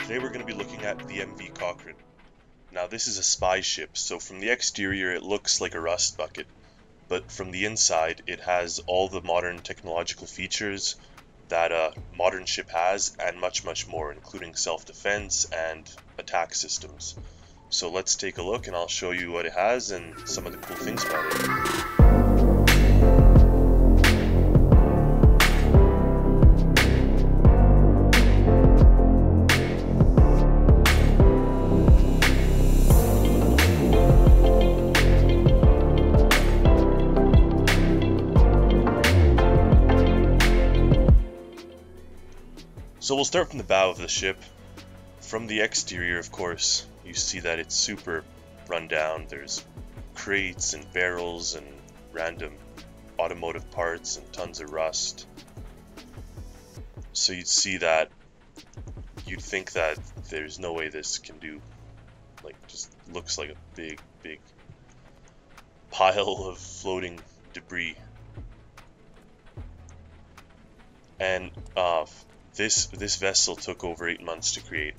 Today we're going to be looking at the MV Cochrane. Now this is a spy ship, so from the exterior it looks like a rust bucket, but from the inside it has all the modern technological features that a modern ship has, and much more, including self-defense and attack systems. So let's take a look and I'll show you what it has and some of the cool things about it. So we'll start from the bow of the ship. From the exterior, of course, you see that it's super run down. There's crates and barrels and random automotive parts and tons of rust. So you'd see that, you'd think that there's no way this can do, like, just looks like a big pile of floating debris. And this vessel took over 8 months to create,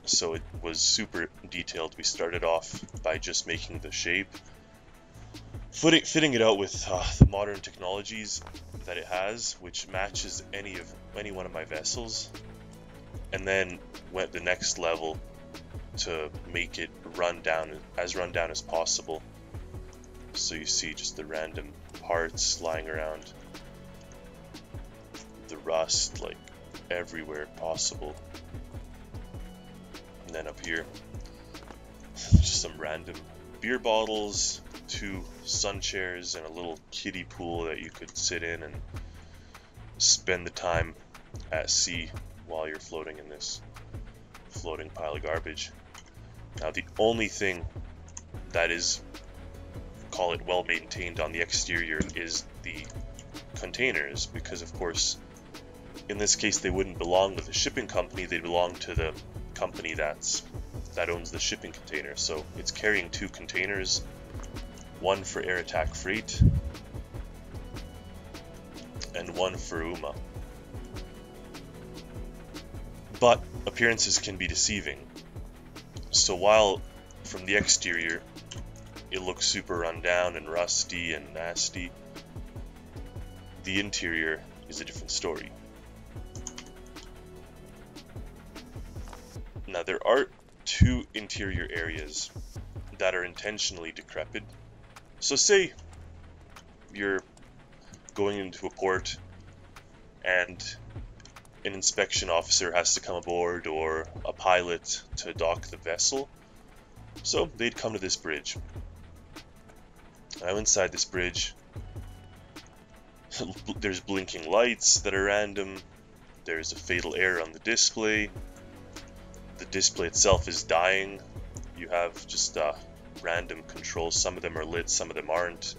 so it was super detailed. We started off by just making the shape, fitting it out with the modern technologies that it has, which matches any one of my vessels, and then went the next level to make it run down as possible. So you see just the random parts lying around, the rust like everywhere possible, and then up here just some random beer bottles, 2 sun chairs, and a little kiddie pool that you could sit in and spend the time at sea while you're floating in this floating pile of garbage. Now the only thing that is, call it well maintained on the exterior, is the containers, because of course in this case they wouldn't belong to the shipping company, they belong to the company that owns the shipping container. So it's carrying 2 containers, one for air attack freight and one for OMUA. But appearances can be deceiving. So while from the exterior it looks super run down and rusty and nasty, the interior is a different story. Now there are 2 interior areas that are intentionally decrepit. So say you're going into a port and an inspection officer has to come aboard, or a pilot to dock the vessel. So they'd come to this bridge. Now inside this bridge there's blinking lights that are random, there's a fatal error on the display. The display itself is dying. You have just random controls. Some of them are lit, some of them aren't.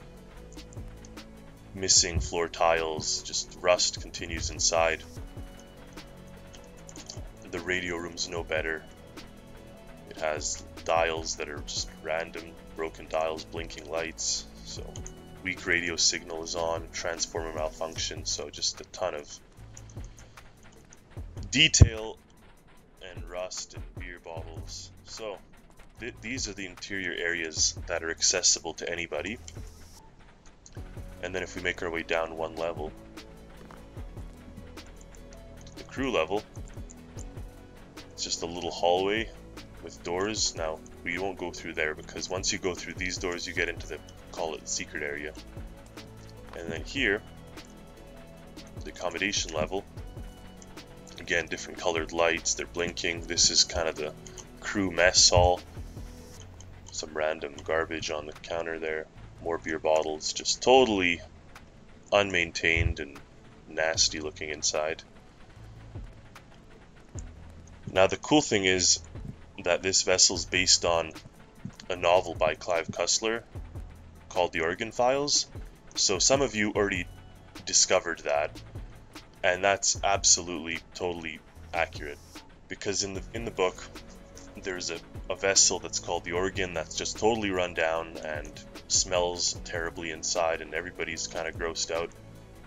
Missing floor tiles, just rust continues inside. The radio room's no better. It has dials that are just random, broken dials, blinking lights. So weak radio signal is on, transformer malfunction, so just a ton of detail and rust and beer bottles. So these are the interior areas that are accessible to anybody. And then if we make our way down 1 level, the crew level, it's just a little hallway with doors. Now we won't go through there, because once you go through these doors you get into the, call it the secret area. And then here, the accommodation level. Again, different colored lights, they're blinking. This is kind of the crew mess hall. Some random garbage on the counter there. More beer bottles, just totally unmaintained and nasty looking inside. Now the cool thing is that this vessel's based on a novel by Clive Cussler called The Oregon Files. So some of you already discovered that. And that's absolutely, totally accurate, because in the book there's a vessel that's called the Oregon that's just totally run down and smells terribly inside, and everybody's kind of grossed out,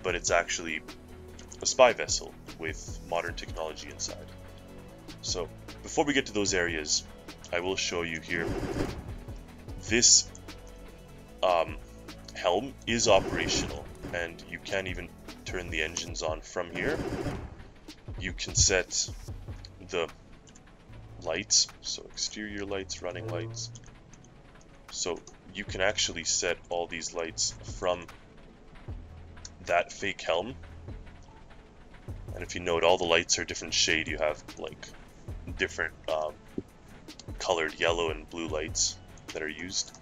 but it's actually a spy vessel with modern technology inside. So before we get to those areas, I will show you here. This helm is operational, and you can even turn the engines on from here. You can set the lights, so exterior lights, running lights. So you can actually set all these lights from that fake helm. And if you note, all the lights are different shade. You have like different colored yellow and blue lights that are used.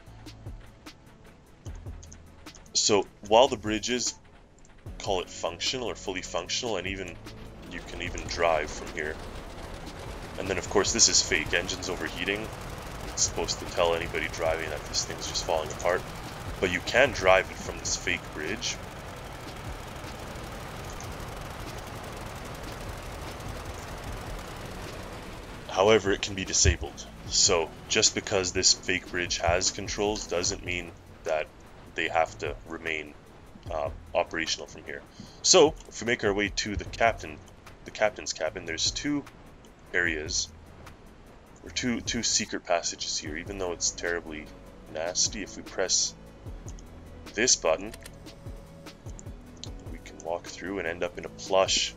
So while the bridge is, call it functional or fully functional, and even you can even drive from here. And then of course this is fake, engines overheating. It's supposed to tell anybody driving that this thing's just falling apart. But you can drive it from this fake bridge. However, it can be disabled. So just because this fake bridge has controls doesn't mean that they have to remain operational from here. So if we make our way to the captain's cabin, there's two areas, or two secret passages here. Even though it's terribly nasty, if we press this button, we can walk through and end up in a plush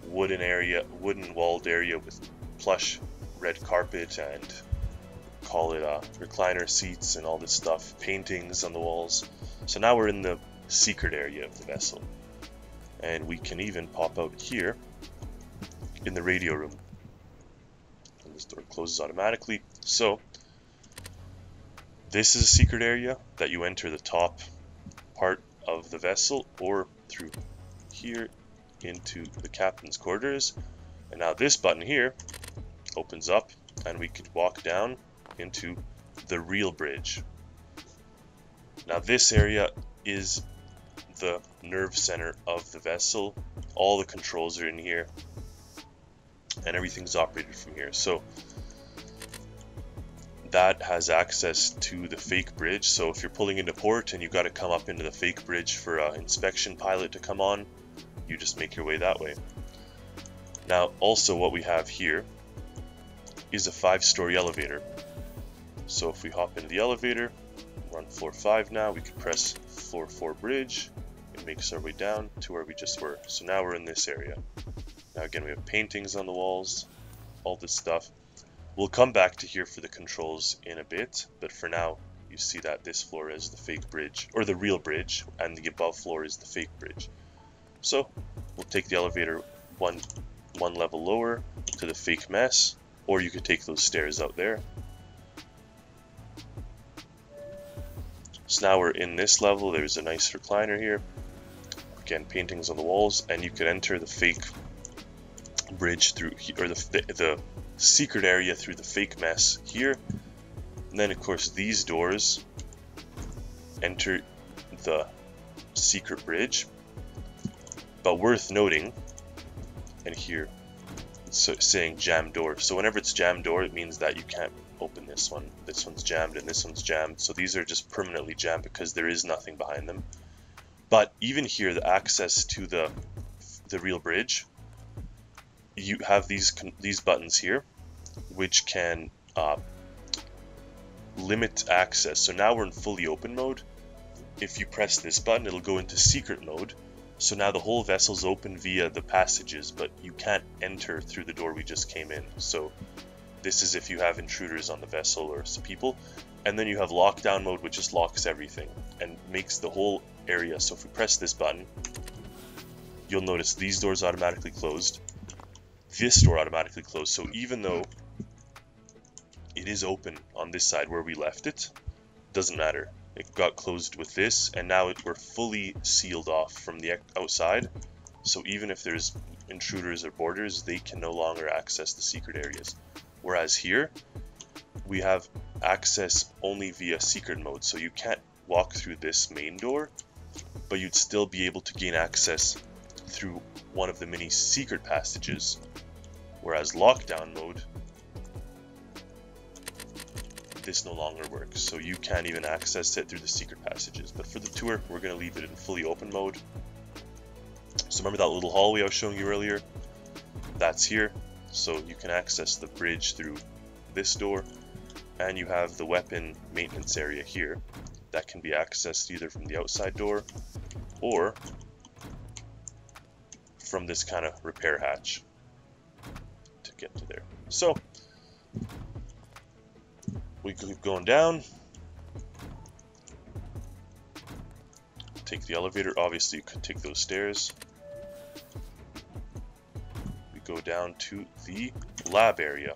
wooden walled area with plush red carpet and call it recliner seats and all this stuff, paintings on the walls. So now we're in the secret area of the vessel, and we can even pop out here in the radio room, and this door closes automatically. So this is a secret area that you enter the top part of the vessel or through here into the captain's quarters. And now this button here opens up and we could walk down into the real bridge. Now this area is the nerve center of the vessel. All the controls are in here and everything's operated from here. So that has access to the fake bridge. So if you're pulling into port and you've got to come up into the fake bridge for an inspection pilot to come on, you just make your way that way. Now also what we have here is a 5-story elevator. So if we hop into the elevator, we're on floor 5 now, we can press floor 4 bridge. It makes our way down to where we just were. So now we're in this area. Now again, we have paintings on the walls, all this stuff. We'll come back to here for the controls in a bit, but for now you see that this floor is the fake bridge, or the real bridge, and the above floor is the fake bridge. So we'll take the elevator one level lower to the fake mess, or you could take those stairs out there. So now we're in this level. There's a nice recliner here. Again, paintings on the walls, and you could enter the fake bridge through, or the secret area through the fake mess here. And then of course these doors enter the secret bridge. But worth noting, and here it's saying jam door. So whenever it's jam door, it means that you can't open this one. This one's jammed and this one's jammed. So these are just permanently jammed because there is nothing behind them. But even here, the access to the real bridge, you have these buttons here, which can limit access. So now we're in fully open mode. If you press this button, it'll go into secret mode. So now the whole vessel's open via the passages, but you can't enter through the door we just came in. So this is if you have intruders on the vessel or some people. And then you have lockdown mode, which just locks everything and makes the whole area. So if we press this button, you'll notice these doors automatically closed. This door automatically closed. So even though it is open on this side where we left it, doesn't matter. It got closed with this, and now we're fully sealed off from the outside. So even if there's intruders or boarders, they can no longer access the secret areas. Whereas here, we have access only via secret mode. So you can't walk through this main door, but you'd still be able to gain access through one of the many secret passages. Whereas lockdown mode, this no longer works, so you can't even access it through the secret passages. But for the tour, we're going to leave it in fully open mode. So remember that little hallway I was showing you earlier? That's here. So you can access the bridge through this door, and you have the weapon maintenance area here that can be accessed either from the outside door or from this kind of repair hatch to get to there. So we keep going down, take the elevator. Obviously you could take those stairs. We go down to the lab area.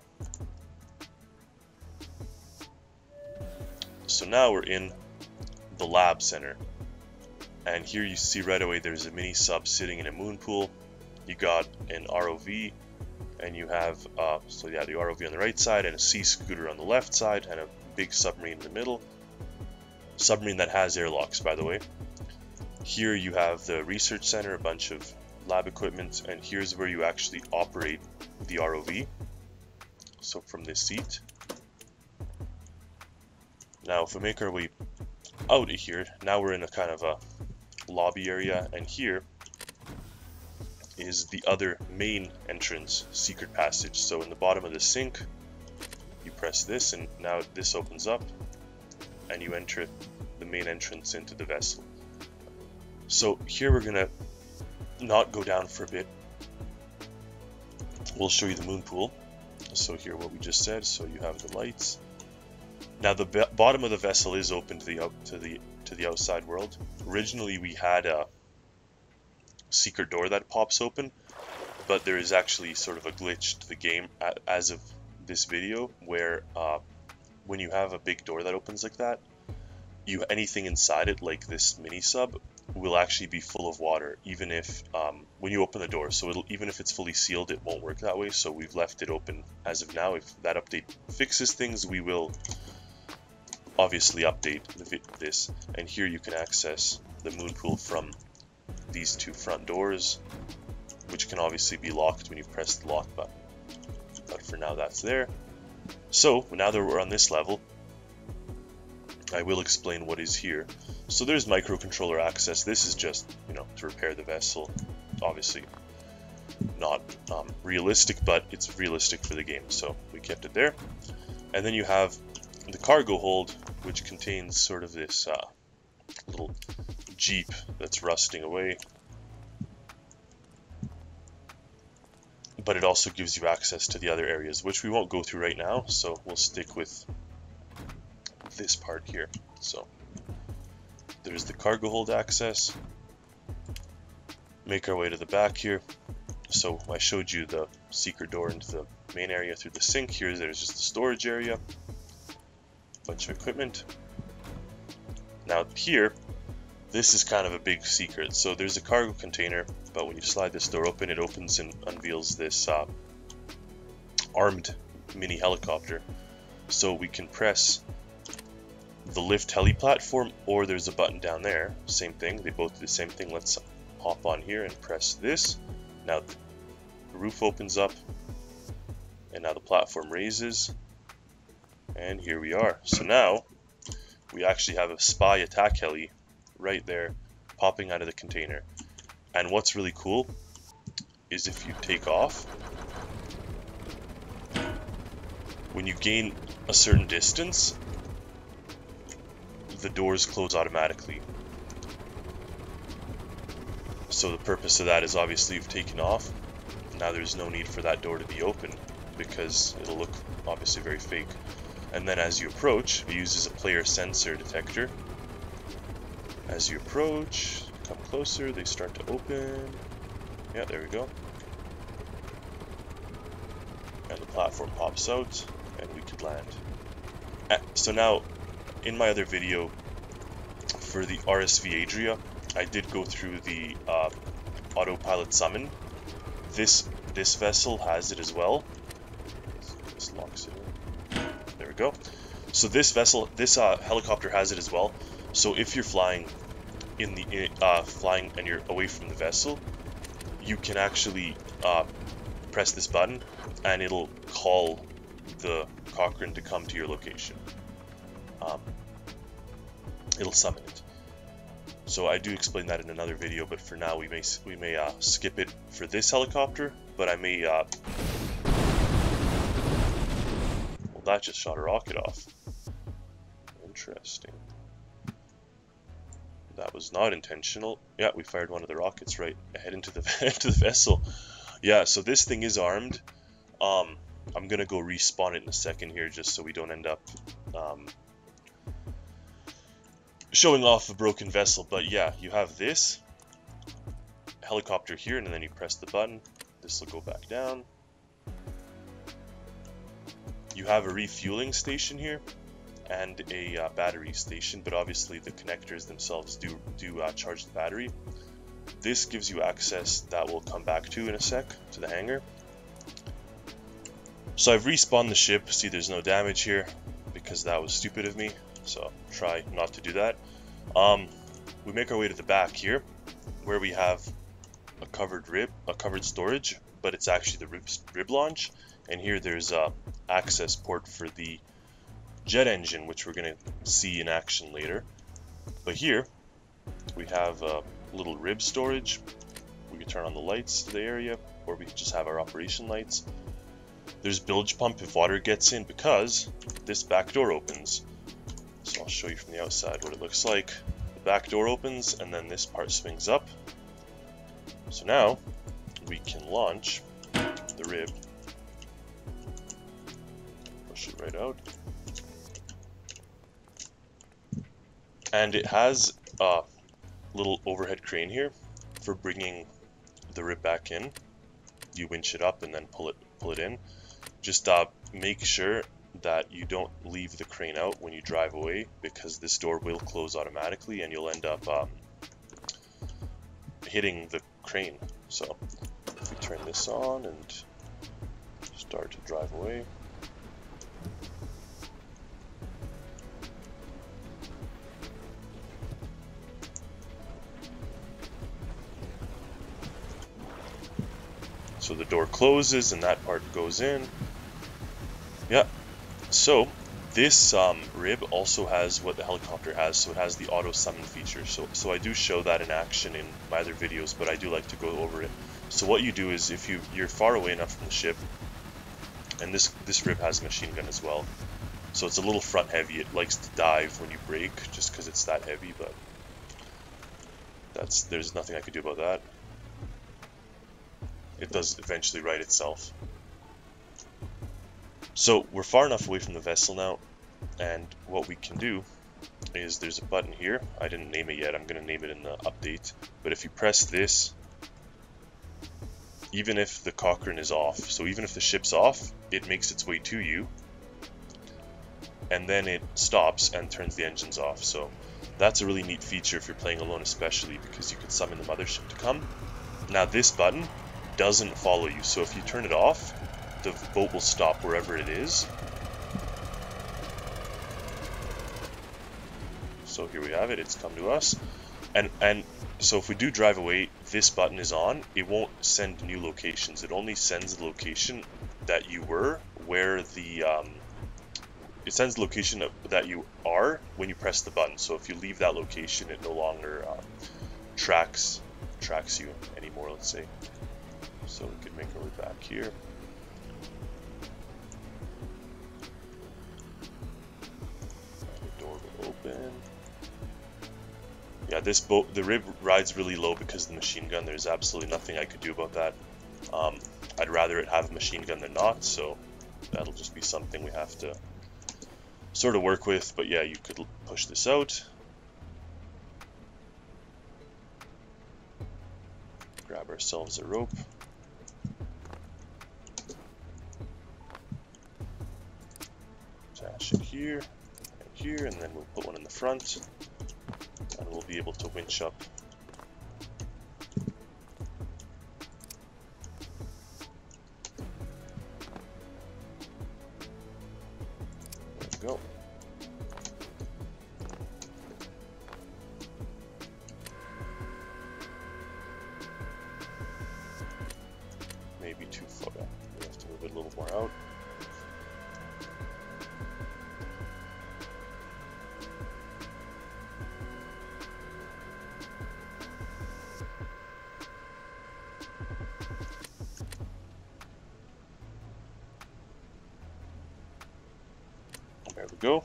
So now we're in the lab center, and here you see right away there's a mini sub sitting in a moon pool. You got an ROV, and you have the ROV on the right side and a sea scooter on the left side and a big submarine in the middle. Submarine that has airlocks, by the way. Here you have the research center, a bunch of lab equipment, and here's where you actually operate the ROV. So from this seat. Now if we make our way out of here, now we're in a kind of a lobby area, and here is the other main entrance secret passage. So in the bottom of the sink, you press this, and now this opens up, and you enter the main entrance into the vessel. So here we're gonna not go down for a bit. We'll show you the moon pool. So here what we just said. So you have the lights. Now the bottom of the vessel is open to the outside world. Originally we had a secret door that pops open, but there is actually sort of a glitch to the game as of this video where when you have a big door that opens like that, anything inside it, like this mini sub, will actually be full of water, even if when you open the door. So even if it's fully sealed, it won't work that way. So we've left it open as of now. If that update fixes things, we will obviously update this. And here you can access the moon pool from these two front doors, which can obviously be locked when you press the lock button. But for now, that's there. So now that we're on this level, I will explain what is here. So there's microcontroller access. This is just, to repair the vessel. Obviously not realistic, but it's realistic for the game, so we kept it there. And then you have the cargo hold, which contains sort of this little jeep that's rusting away. But it also gives you access to the other areas, which we won't go through right now, so we'll stick with this part here. So there's the cargo hold access. Make our way to the back here. So I showed you the secret door into the main area through the sink. Here there's just the storage area, bunch of equipment. Now here, this is kind of a big secret. So there's a cargo container, but when you slide this door open, it opens and unveils this armed mini helicopter. So we can press the lift heli platform, or there's a button down there, same thing, they both do the same thing. Let's hop on here and press this. Now the roof opens up, and now the platform raises, and here we are. So now we actually have a spy attack heli right there popping out of the container. And what's really cool is if you take off, when you gain a certain distance, the doors close automatically. So the purpose of that is obviously you've taken off. Now there's no need for that door to be open because it'll look obviously very fake. And then as you approach, it uses a player sensor detector. As you approach, come closer, they start to open. Yeah, there we go. And the platform pops out, and we could land. So now, in my other video for the RSV Adria, I did go through the autopilot summon. This vessel has it as well. This locks it in. There we go. So this helicopter has it as well. So if you're flying flying and you're away from the vessel, you can actually press this button, and it'll call the Cochrane to come to your location. It'll summon it. So I do explain that in another video, but for now we may skip it for this helicopter. But I may that just shot a rocket off. Interesting. That was not intentional. Yeah, we fired one of the rockets right ahead into the into the vessel. Yeah, so this thing is armed. I'm gonna go respawn it in a second here, just so we don't end up showing off a broken vessel. But yeah, you have this helicopter here, and then you press the button. This will go back down. You have a refueling station here and a battery station, but obviously the connectors themselves do charge the battery. This gives you access that we'll come back to in a sec, to the hangar. So I've respawned the ship. See, there's no damage here because that was stupid of me, so try not to do that. We make our way to the back here, where we have a covered RHIB, a covered storage, but it's actually the RHIB launch. And here there's a access port for the jet engine, which we're going to see in action later. But here we have a little RHIB storage. We can turn on the lights to the area, or we can just have our operation lights. There's bilge pump if water gets in, because this back door opens. So I'll show you from the outside what it looks like. The back door opens, and then this part swings up. So now we can launch the RHIB. Push it right out. And it has a little overhead crane here for bringing the RHIB back in. You winch it up and then pull it in. Just make sure that you don't leave the crane out when you drive away, because this door will close automatically and you'll end up hitting the crane. So if we turn this on and start to drive away. So the door closes and that part goes in. Yeah. So this RHIB also has what the helicopter has. So it has the auto summon feature. So I do show that in action in my other videos, but I do like to go over it. So what you do is, if you're far away enough from the ship, and this RHIB has a machine gun as well. So it's a little front heavy. It likes to dive when you brake, just because it's that heavy. But there's nothing I could do about that. It does eventually right itself. So we're far enough away from the vessel now, and what we can do is, there's a button here. I didn't name it yet. I'm going to name it in the update. But if you press this, even if the Cochrane is off, so even if the ship's off, it makes its way to you, and then it stops and turns the engines off. So that's a really neat feature if you're playing alone, especially because you can summon the mothership to come. Now this button doesn't follow you, so if you turn it off, the boat will stop wherever it is. So here we have it, it's come to us. And so if we do drive away, this button is on. It won't send new locations. It only sends the location that you were, where the it sends the location that you are when you press the button. So if you leave that location, it no longer tracks you anymore, let's say. So we could make our way back here. The door will open. Yeah, this boat, the RHIB rides really low because of the machine gun. There's absolutely nothing I could do about that. I'd rather it have a machine gun than not, so that'll just be something we have to sort of work with. But yeah, you could push this out. Grab ourselves a rope. Attach it here and here, and then we'll put one in the front, and we'll be able to winch up. There we go. Maybe too far. We have to move it a little more out. There we go.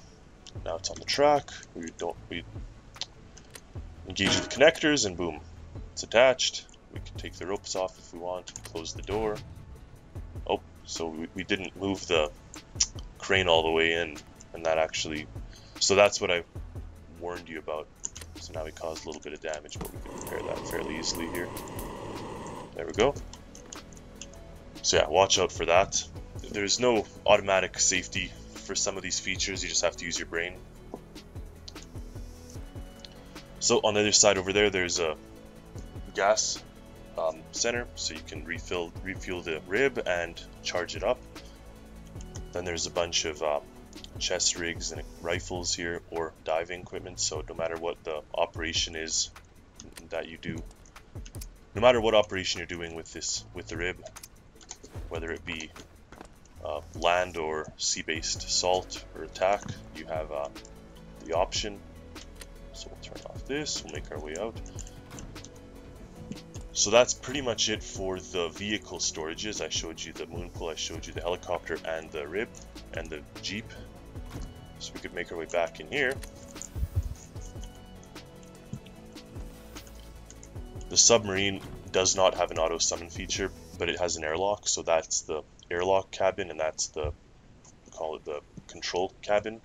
Now it's on the track. We engage the connectors and boom, it's attached. We can take the ropes off if we want, close the door. Oh, so we didn't move the crane all the way in, and that actually, so that's what I warned you about. So now we caused a little bit of damage, but we can repair that fairly easily here. There we go. So yeah, watch out for that. There's no automatic safety for some of these features, you just have to use your brain. So on the other side over there, there's a gas center, so you can refuel the RHIB and charge it up. Then there's a bunch of chest rigs and rifles here, or diving equipment, so no matter what the operation is that you do, no matter what operation you're doing with the RHIB, whether it be land or sea-based assault or attack, you have the option. So we'll turn off this, we'll make our way out. So that's pretty much it for the vehicle storages. I showed you the moon pool, I showed you the helicopter and the RHIB and the Jeep. So we could make our way back in here. The submarine does not have an auto summon feature, but it has an airlock, so that's the airlock cabin, and that's the, call it the control cabin.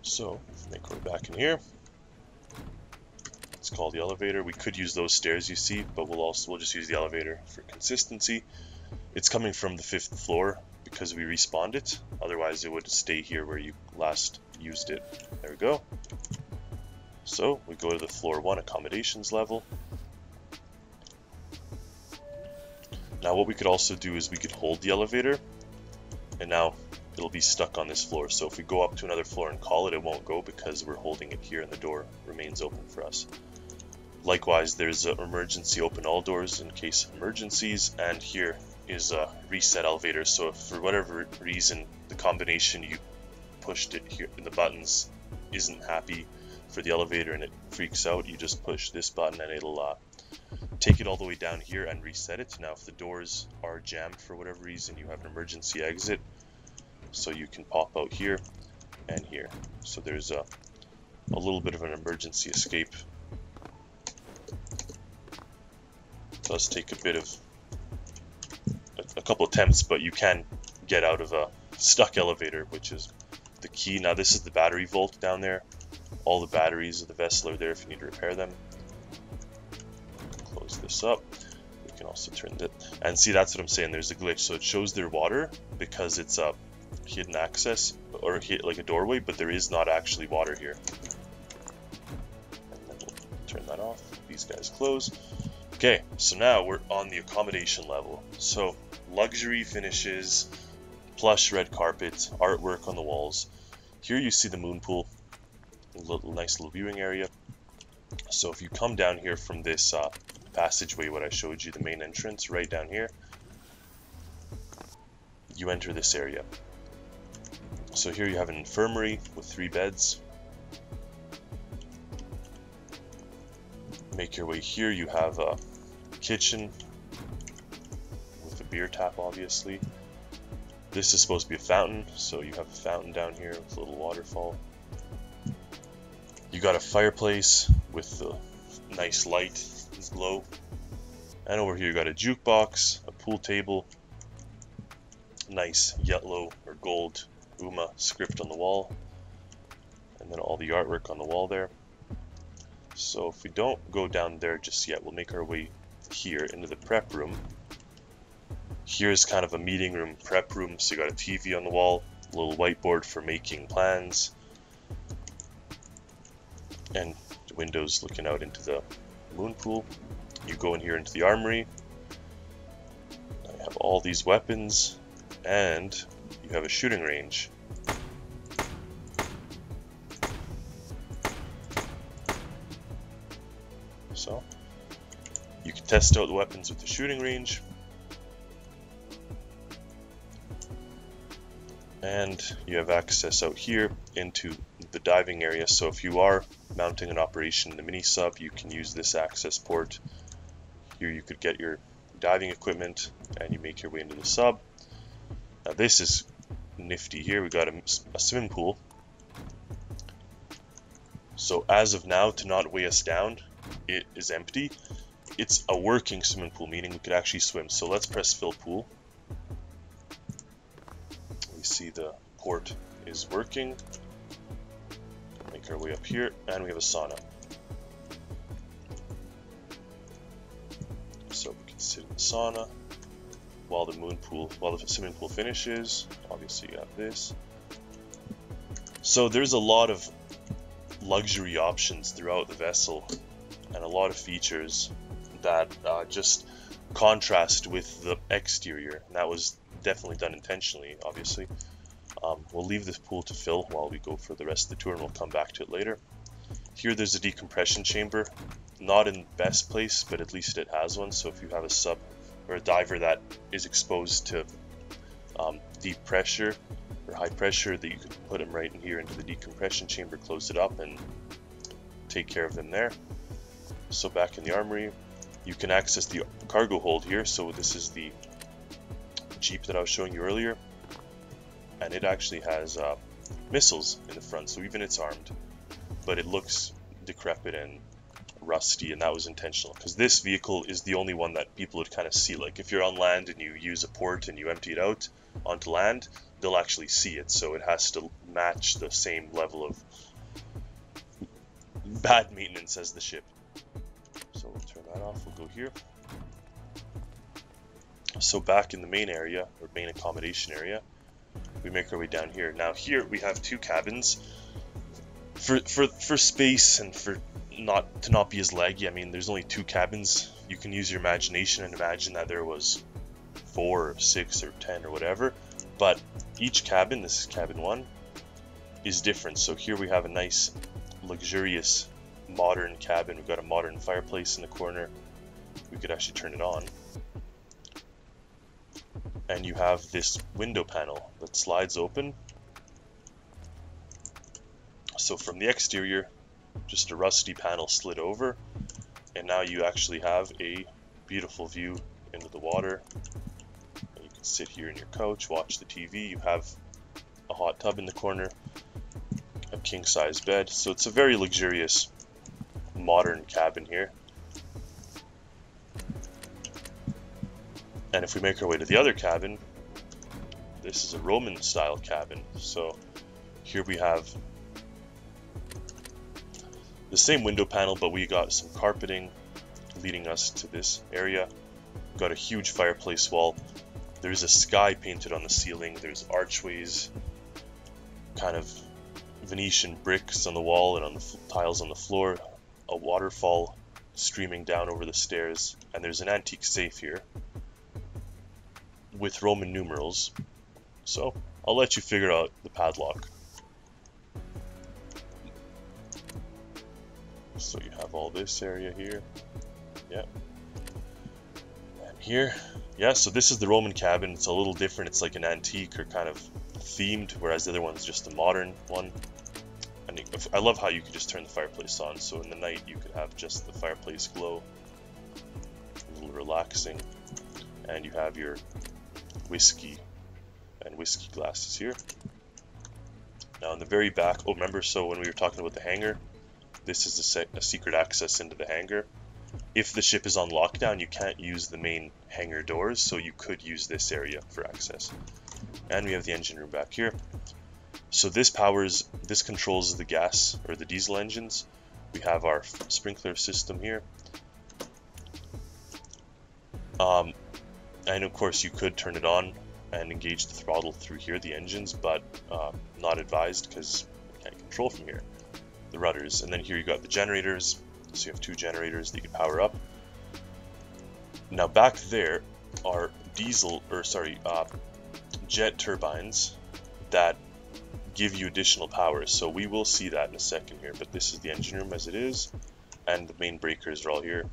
So make our way back in here. It's called the elevator. We could use those stairs you see, but we'll just use the elevator for consistency. It's coming from the 5th floor because we respawned it. Otherwise it would stay here where you last used it. There we go. So we go to the floor 1 accommodations level. Now what we could also do is we could hold the elevator, and now it'll be stuck on this floor. So if we go up to another floor and call it, it won't go because we're holding it here and the door remains open for us. Likewise, there's an emergency open all doors in case of emergencies, and here is a reset elevator. So if for whatever reason the combination you pushed it here in the buttons isn't happy for the elevator and it freaks out, you just push this button and it'll take it all the way down here and reset it. Now if the doors are jammed for whatever reason, you have an emergency exit, so you can pop out here and here. So there's a little bit of an emergency escape. It does take a couple attempts, but you can get out of a stuck elevator, which is the key. Now this is the battery vault down there. All the batteries of the vessel are there if you need to repair them. Close this up. We can also turn that, and see, that's what I'm saying, there's a glitch. So it shows their water because it's a hidden access, or like a doorway, but there is not actually water here. And then we'll turn that off. These guys close. Okay, so now we're on the accommodation level. So luxury finishes, plush red carpet, artwork on the walls. Here you see the moon pool, nice little viewing area. So if you come down here from this passageway, what I showed you, the main entrance right down here, you enter this area. So here you have an infirmary with 3 beds. Make your way here, you have a kitchen with a beer tap, obviously. This is supposed to be a fountain, so you have a fountain down here with a little waterfall. You got a fireplace with the nice light, glow. And over here you got a jukebox, a pool table, nice yellow or gold OMUA script on the wall, and then all the artwork on the wall there. So if we don't go down there just yet, we'll make our way here into the prep room. Here's kind of a meeting room, prep room. So you got a TV on the wall, a little whiteboard for making plans, and windows looking out into the moon pool. You go in here into the armory. I have all these weapons, and you have a shooting range. So you can test out the weapons with the shooting range. And you have access out here into the diving area. So if you are mounting an operation in the mini sub, you can use this access port. Here you could get your diving equipment and you make your way into the sub. Now this is nifty here. We got a swimming pool. So as of now, to not weigh us down, it is empty. It's a working swimming pool, meaning we could actually swim. So let's press fill pool. We see the port is working. Make our way up here, and we have a sauna. So we can sit in the sauna while the swimming pool finishes. Obviously you have this. So there's a lot of luxury options throughout the vessel and a lot of features that just contrast with the exterior, and that was definitely done intentionally, obviously. We'll leave this pool to fill while we go for the rest of the tour, and we'll come back to it later. Here there's a decompression chamber, not in the best place, but at least it has one. So if you have a sub or a diver that is exposed to deep pressure or high pressure, that you could put them right in here into the decompression chamber, close it up, and take care of them there. So back in the armory, you can access the cargo hold here. So this is the Jeep that I was showing you earlier, and it actually has missiles in the front, so even it's armed, but it looks decrepit and rusty, and that was intentional because this vehicle is the only one that people would kind of see. Like if you're on land and you use a port and you empty it out onto land, they'll actually see it, so it has to match the same level of bad maintenance as the ship. So we'll turn that off, we'll go here. So back in the main area, or main accommodation area, we make our way down here. Now here we have two cabins for space and for not be as laggy. I mean, there's only two cabins. You can use your imagination and imagine that there was 4 or 6 or 10 or whatever, but each cabin, this is cabin 1, is different. So here we have a nice luxurious modern cabin. We've got a modern fireplace in the corner. We could actually turn it on, and you have this window panel that slides open. So from the exterior, just a rusty panel slid over, and now you actually have a beautiful view into the water. And you can sit here in your couch, watch the TV. You have a hot tub in the corner, a king-size bed. So it's a very luxurious modern cabin here. And if we make our way to the other cabin, this is a Roman style cabin. So here we have the same window panel, but we got some carpeting leading us to this area. We've got a huge fireplace wall. There's a sky painted on the ceiling. There's archways, kind of Venetian bricks on the wall and on the tiles on the floor, a waterfall streaming down over the stairs, and there's an antique safe here with Roman numerals. So I'll let you figure out the padlock. So you have all this area here, yeah, and here, yeah. So this is the Roman cabin. It's a little different. It's like an antique or kind of themed, whereas the other one's just a modern one. And I love how you could just turn the fireplace on, so in the night you could have just the fireplace glow, a little relaxing, and you have your whiskey and whiskey glasses here. Now in the very back, oh remember, so when we were talking about the hangar, this is a secret access into the hangar. If the ship is on lockdown, you can't use the main hangar doors, so you could use this area for access. And we have the engine room back here. So this controls the gas or the diesel engines. We have our sprinkler system here. And of course you could turn it on and engage the throttle through here, the engines, but not advised because you can't control from here. The rudders, and then here you got the generators, so you have 2 generators that you can power up. Now back there are jet turbines that give you additional power, so we will see that in a second here, but this is the engine room as it is, and the main breakers are all here.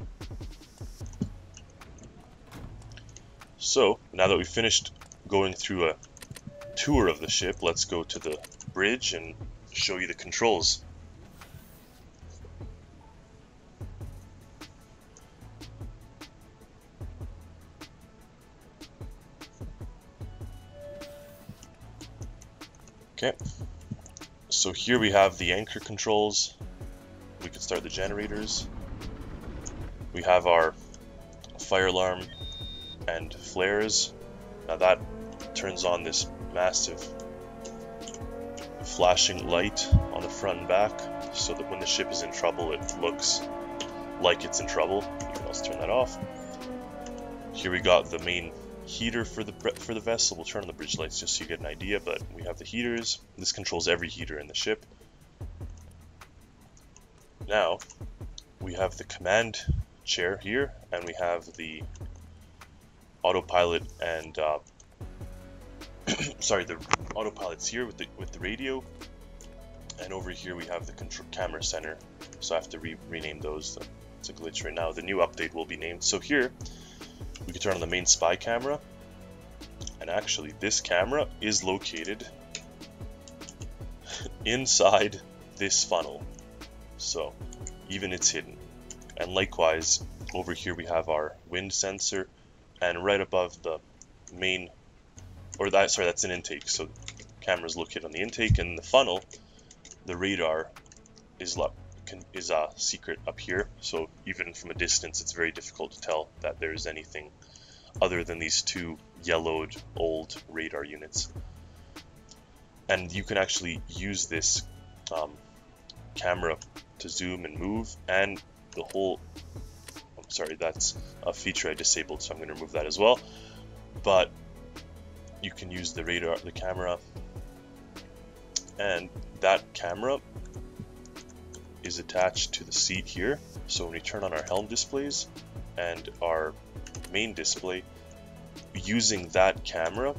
So now that we've finished going through a tour of the ship, let's go to the bridge and show you the controls. Okay, so here we have the anchor controls. We can start the generators. We have our fire alarm and flares. Now that turns on this massive flashing light on the front and back, so that when the ship is in trouble, it looks like it's in trouble. You can also turn that off. Here we got the main heater for the vessel. We'll turn on the bridge lights just so you get an idea, but we have the heaters. This controls every heater in the ship. Now we have the command chair here, and we have the autopilot and sorry, the autopilot's here with the radio, and over here we have the camera center. So I have to rename those. It's a glitch right now. The new update will be named. So here we can turn on the main spy camera, and actually this camera is located inside this funnel, so even it's hidden. And likewise over here we have our wind sensor, and right above the main, or that, sorry, that's an intake, so camera's located on the intake, and the funnel, the radar is secret up here, so even from a distance it's very difficult to tell that there's anything other than these two yellowed old radar units. And you can actually use this camera to zoom and move, and the whole, I'm sorry, that's a feature I disabled, so I'm going to remove that as well. But you can use the radar, the camera, and that camera is attached to the seat here. So when we turn on our helm displays and our main display, using that camera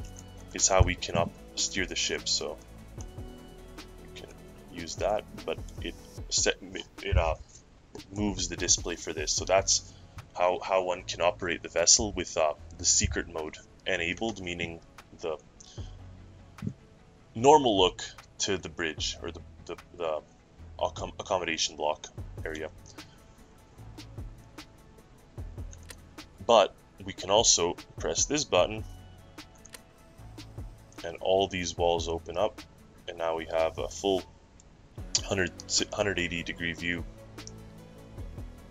is how we can steer the ship. So you can use that, but it moves the display for this. So that's how one can operate the vessel with the secret mode enabled, meaning the normal look to the bridge or the accommodation block area. But we can also press this button and all these walls open up, and now we have a full 180 degree view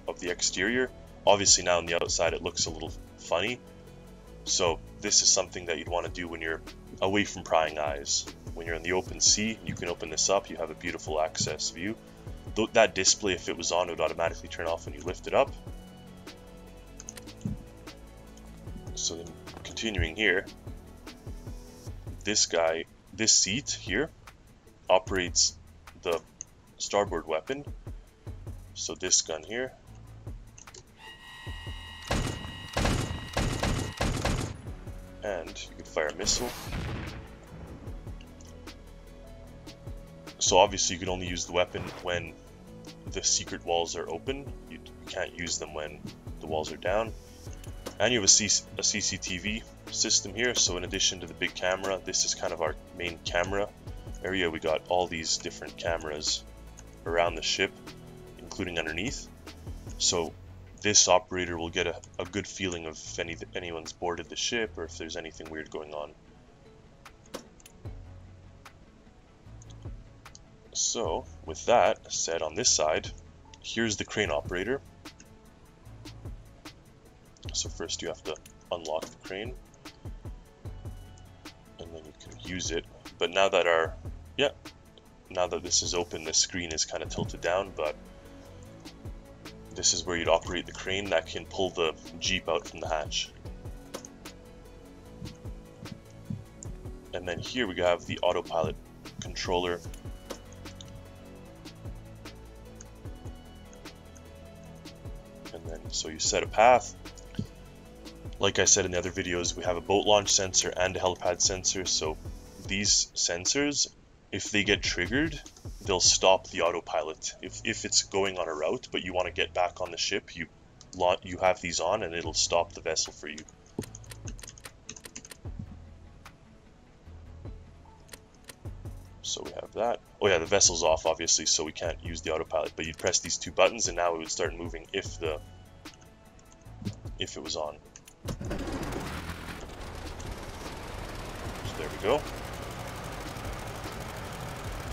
of the exterior. Obviously now on the outside it looks a little funny, so this is something that you'd want to do when you're away from prying eyes. When you're in the open sea, you can open this up, you have a beautiful access view. That display, if it was on, it would automatically turn off when you lift it up. So then continuing here, this seat here operates the starboard weapon. So this gun here, and you can fire a missile. So obviously you can only use the weapon when the secret walls are open. You can't use them when the walls are down. And you have a CCTV system here, so in addition to the big camera, this is kind of our main camera area. We got all these different cameras around the ship, including underneath. So this operator will get a good feeling of if anyone's boarded the ship or if there's anything weird going on. So with that said, on this side, here's the crane operator. So first you have to unlock the crane, and then you can use it. But now that now that this is open, the screen is kind of tilted down, but this is where you'd operate the crane that can pull the Jeep out from the hatch. And then here we have the autopilot controller. And then so you set a path. Like I said in the other videos, we have a boat launch sensor and a helipad sensor. So these sensors, if they get triggered, they'll stop the autopilot. If it's going on a route, but you want to get back on the ship, you have these on and it'll stop the vessel for you. So we have that. Oh yeah, the vessel's off obviously, so we can't use the autopilot, but you'd press these two buttons and now it would start moving if it was on. So there we go.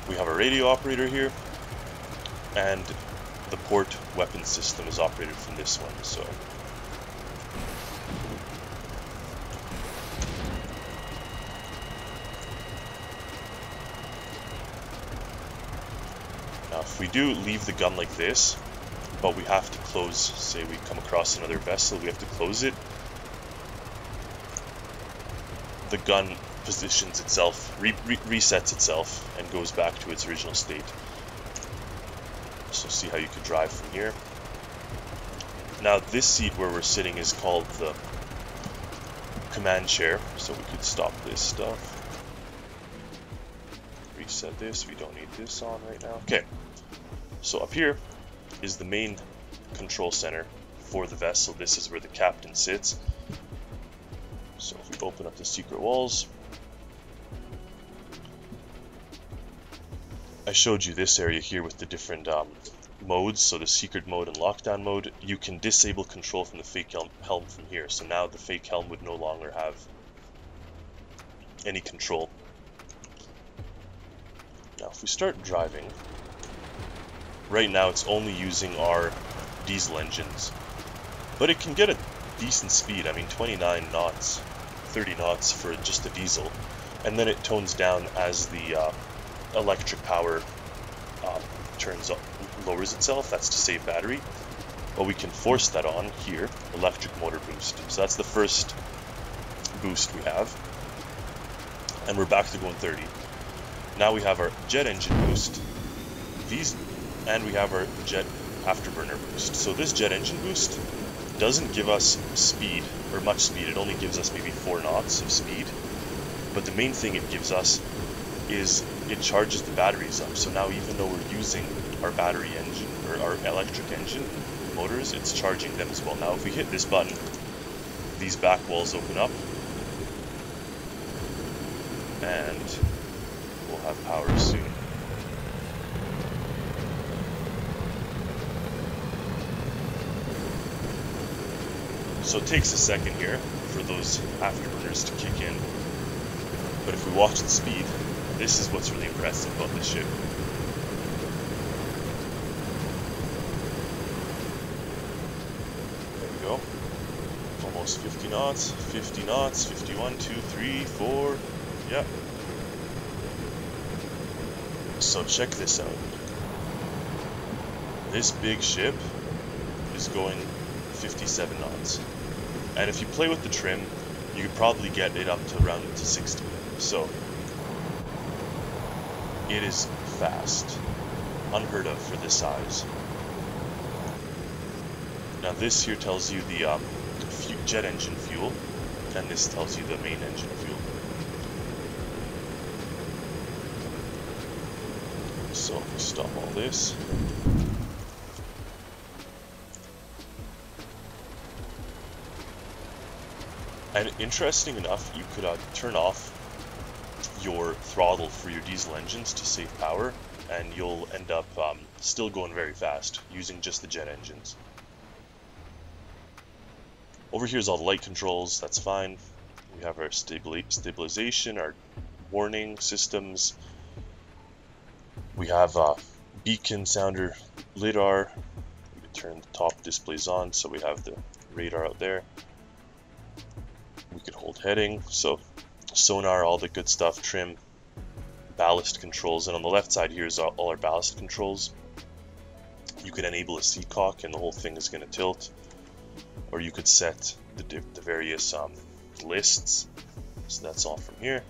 We have a radio operator here, and the port weapon system is operated from this one. So now if we do leave the gun like this, but we have to close, say we come across another vessel, we have to close it, the gun positions itself, resets itself, and goes back to its original state. So see how you could drive from here. Now this seat where we're sitting is called the command chair, so we could stop this stuff. Reset this, we don't need this on right now. Okay, so up here is the main control center for the vessel. This is where the captain sits. So if we open up the secret walls, I showed you this area here with the different modes, so the secret mode and lockdown mode. You can disable control from the fake helm from here, so now the fake helm would no longer have any control. Now if we start driving, right now it's only using our diesel engines, but it can get a decent speed. I mean 29 knots, 30 knots for just the diesel, and then it tones down as the electric power lowers itself. That's to save battery, but we can force that on here, electric motor boost. So that's the first boost we have, and we're back to going 30. Now we have our jet engine boost, and we have our jet afterburner boost. So this jet engine boost doesn't give us speed, or much speed. It only gives us maybe 4 knots of speed, but the main thing it gives us is it charges the batteries up. So now even though we're using our battery engine, or our electric engine motors, it's charging them as well. Now if we hit this button, these back walls open up, and we'll have power soon. So it takes a second here for those afterburners to kick in, but if we watch the speed, this is what's really impressive about this ship. There we go. Almost 50 knots, 50 knots, 51, 2, 3, 4, yeah. So check this out. This big ship is going 57 knots. And if you play with the trim, you could probably get it up to around to 60. So it is fast, unheard of for this size. Now this here tells you the jet engine fuel, and this tells you the main engine fuel. So if we stop all this, and interesting enough, you could turn off your throttle for your diesel engines to save power, and you'll end up still going very fast using just the jet engines. Over here is all the light controls, that's fine. We have our stabilization, our warning systems. We have beacon, sounder, radar. We can turn the top displays on, so we have the radar out there. We could hold heading, so sonar, all the good stuff, trim, ballast controls, and on the left side here is all our ballast controls. You could enable a seacock and the whole thing is going to tilt, or you could set the various lists. So that's all from here.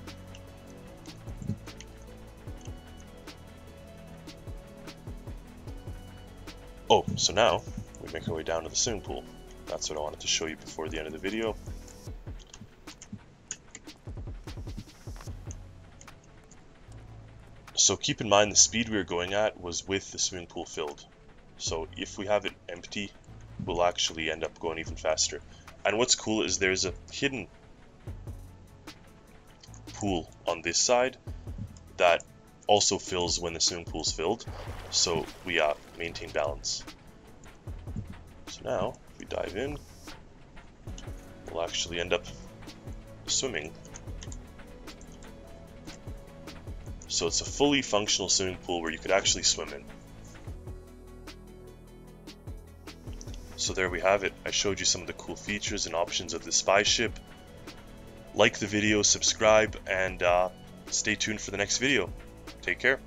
Oh, so now we make our way down to the swimming pool. That's what I wanted to show you before the end of the video. So keep in mind the speed we were going at was with the swimming pool filled. So if we have it empty, we'll actually end up going even faster. And what's cool is there's a hidden pool on this side that also fills when the swimming pool's filled. So we maintain balance. So now, if we dive in, we'll actually end up swimming. So it's a fully functional swimming pool where you could actually swim in. So there we have it. I showed you some of the cool features and options of this spy ship. Like the video, subscribe, and stay tuned for the next video. Take care.